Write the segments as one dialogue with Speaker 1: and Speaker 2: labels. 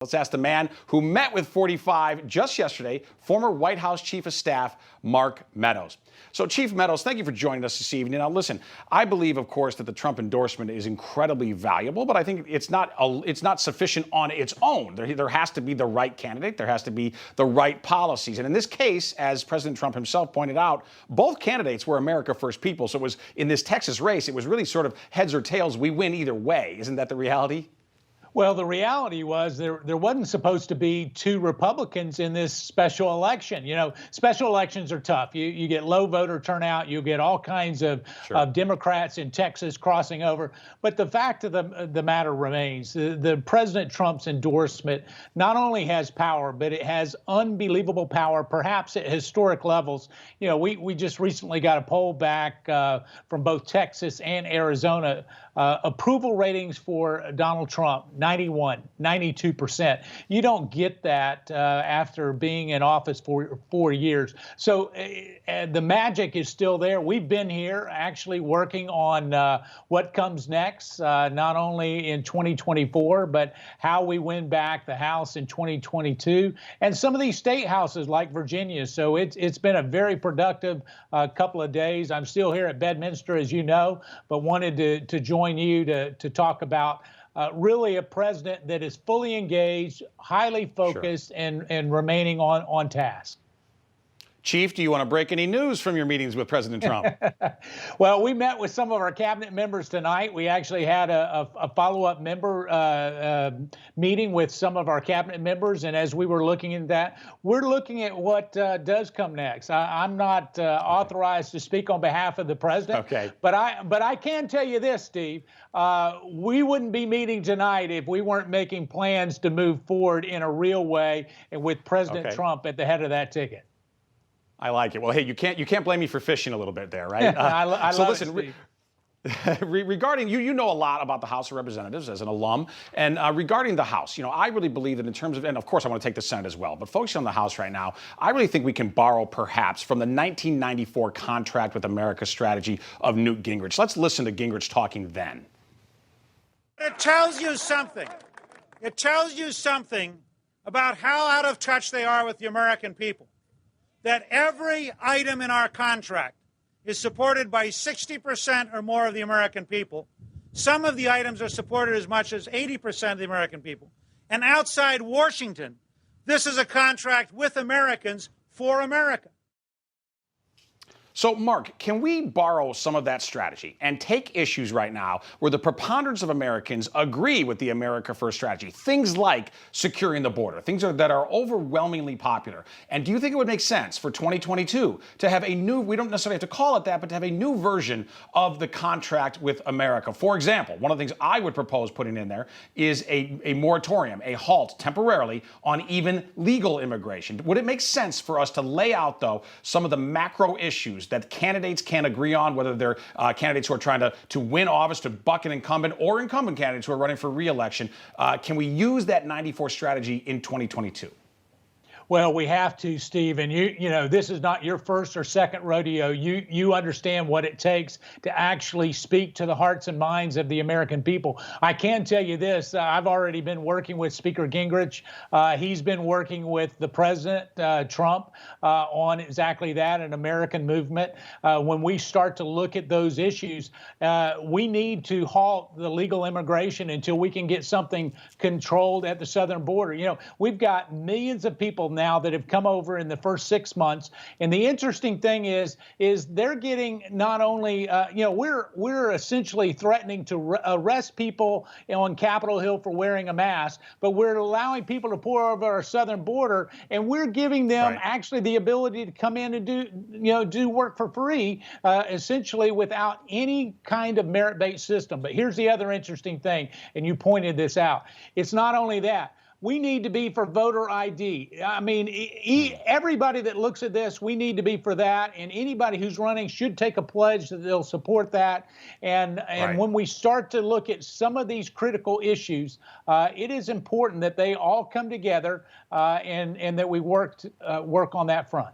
Speaker 1: Let's ask the man who met with 45 just yesterday, former White House Chief of Staff Mark Meadows. So, Chief Meadows, thank you for joining us this evening. Now, listen, I believe, of course, that the Trump endorsement is incredibly valuable, but I think it's not sufficient on its own. There has to be the right candidate. There has to be the right policies. And in this case, as President Trump himself pointed out, both candidates were America First people. So it was in this Texas race, it was really sort of heads or tails. We win either way. Isn't that the reality?
Speaker 2: Well, the reality was there wasn't supposed to be two Republicans in this special election. You know, special elections are tough. You get low voter turnout. You get all kinds of Democrats in Texas crossing over. But the fact of the matter remains, the President Trump's endorsement not only has power, but it has unbelievable power, perhaps at historic levels. You know, we just recently got a poll back from both Texas and Arizona. Approval ratings for Donald Trump, 91, 92%. You don't get that after being in office for 4 years. So the magic is still there. We've been here actually working on what comes next, not only in 2024, but how we win back the House in 2022 and some of these state houses like Virginia. So it's been a very productive couple of days. I'm still here at Bedminster, as you know, but wanted to join you to talk about really a president that is fully engaged, highly focused, and remaining on task.
Speaker 1: Chief, do you want to break any news from your meetings with President Trump?
Speaker 2: Well, we met with some of our cabinet members tonight. We actually had a follow-up member meeting with some of our cabinet members. And as we were looking at that, we're looking at what does come next. I'm not authorized to speak on behalf of the president. Okay. But I can tell you this, Steve. We wouldn't be meeting tonight if we weren't making plans to move forward in a real way and with President Trump at the head of that ticket.
Speaker 1: I like it. Well, hey, you can't blame me for fishing a little bit there, right?
Speaker 2: I
Speaker 1: so
Speaker 2: love
Speaker 1: listen,
Speaker 2: it,
Speaker 1: regarding you know a lot about the House of Representatives as an alum, and regarding the House, you know, I really believe that in terms of, and of course I want to take the Senate as well, but focusing on the House right now, I really think we can borrow perhaps from the 1994 Contract with America strategy of Newt Gingrich. Let's listen to Gingrich talking then.
Speaker 3: It tells you something. It tells you something about how out of touch they are with the American people. That every item in our contract is supported by 60% or more of the American people. Some of the items are supported as much as 80% of the American people. And outside Washington, this is a contract with Americans for America.
Speaker 1: So, Mark, can we borrow some of that strategy and take issues right now where the preponderance of Americans agree with the America First strategy? Things like securing the border, things that are overwhelmingly popular. And do you think it would make sense for 2022 to have a new, we don't necessarily have to call it that, but to have a new version of the contract with America? For example, one of the things I would propose putting in there is a moratorium, a halt temporarily on even legal immigration. Would it make sense for us to lay out, though, some of the macro issues that candidates can't agree on, whether they're candidates who are trying to win office to buck an incumbent or incumbent candidates who are running for re-election? Can we use that 94 strategy in 2022?
Speaker 2: Well, we have to, Steve, and you know, this is not your first or second rodeo. You understand what it takes to actually speak to the hearts and minds of the American people. I can tell you this, I've already been working with Speaker Gingrich. He's been working with the President, Trump, on exactly that, an American movement. When we start to look at those issues, we need to halt the legal immigration until we can get something controlled at the southern border. You know, we've got millions of people now that have come over in the first 6 months. And the interesting thing is they're getting not only, you know, we're essentially threatening to arrest people on Capitol Hill for wearing a mask, but we're allowing people to pour over our southern border, and we're giving them actually the ability to come in and do work for free, essentially without any kind of merit-based system. But here's the other interesting thing, and you pointed this out. It's not only that. We need to be for voter ID. I mean, everybody that looks at this, we need to be for that. And anybody who's running should take a pledge that they'll support that. And when we start to look at some of these critical issues, it is important that they all come together and that we work on that front.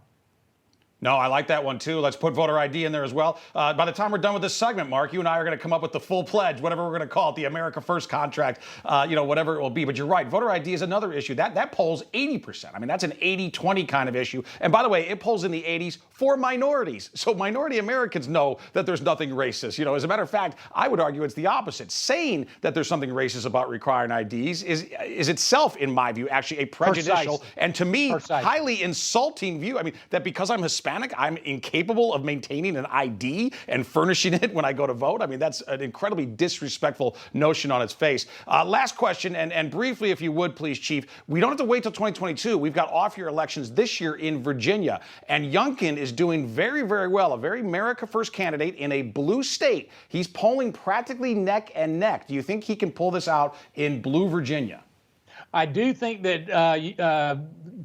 Speaker 1: No, I like that one too. Let's put voter ID in there as well. By the time we're done with this segment, Mark, you and I are going to come up with the full pledge, whatever we're going to call it, the America First contract, whatever it will be. But you're right, voter ID is another issue. That polls 80%. I mean, that's an 80-20 kind of issue. And by the way, it polls in the 80s for minorities. So minority Americans know that there's nothing racist. As a matter of fact, I would argue it's the opposite. Saying that there's something racist about requiring IDs is itself, in my view, actually a prejudicial and, to me, highly insulting view. I mean, that because I'm Hispanic, I'm incapable of maintaining an ID and furnishing it when I go to vote. I mean, that's an incredibly disrespectful notion on its face. Last question, and briefly, if you would, please, Chief. We don't have to wait till 2022. We've got off-year elections this year in Virginia, and Youngkin is doing very, very well, a very America First candidate in a blue state. He's polling practically neck and neck. Do you think he can pull this out in blue Virginia?
Speaker 2: I do think that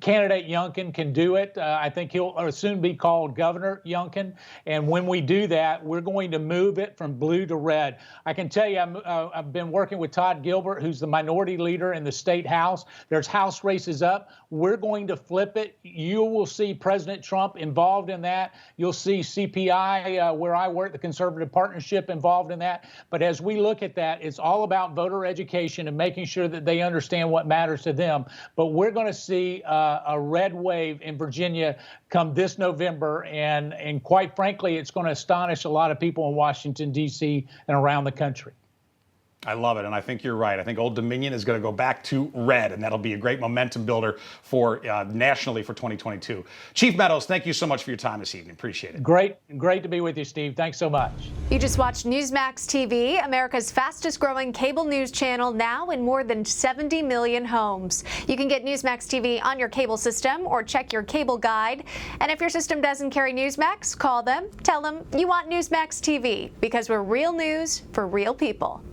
Speaker 2: candidate Youngkin can do it. I think he'll soon be called Governor Youngkin. And when we do that, we're going to move it from blue to red. I can tell you, I've been working with Todd Gilbert, who's the minority leader in the state house. There's house races up. We're going to flip it. You will see President Trump involved in that. You'll see CPI, where I work, the Conservative Partnership, involved in that. But as we look at that, it's all about voter education and making sure that they understand what matters to them. But we're going to see a red wave in Virginia come this November, and quite frankly, it's going to astonish a lot of people in Washington, D.C. and around the country.
Speaker 1: I love it, and I think you're right. I think Old Dominion is going to go back to red, and that'll be a great momentum builder for nationally for 2022. Chief Meadows, thank you so much for your time this evening. Appreciate it.
Speaker 2: Great to be with you, Steve. Thanks so much.
Speaker 4: You just watched Newsmax TV, America's fastest-growing cable news channel, now in more than 70 million homes. You can get Newsmax TV on your cable system or check your cable guide. And if your system doesn't carry Newsmax, call them. Tell them you want Newsmax TV, because we're real news for real people.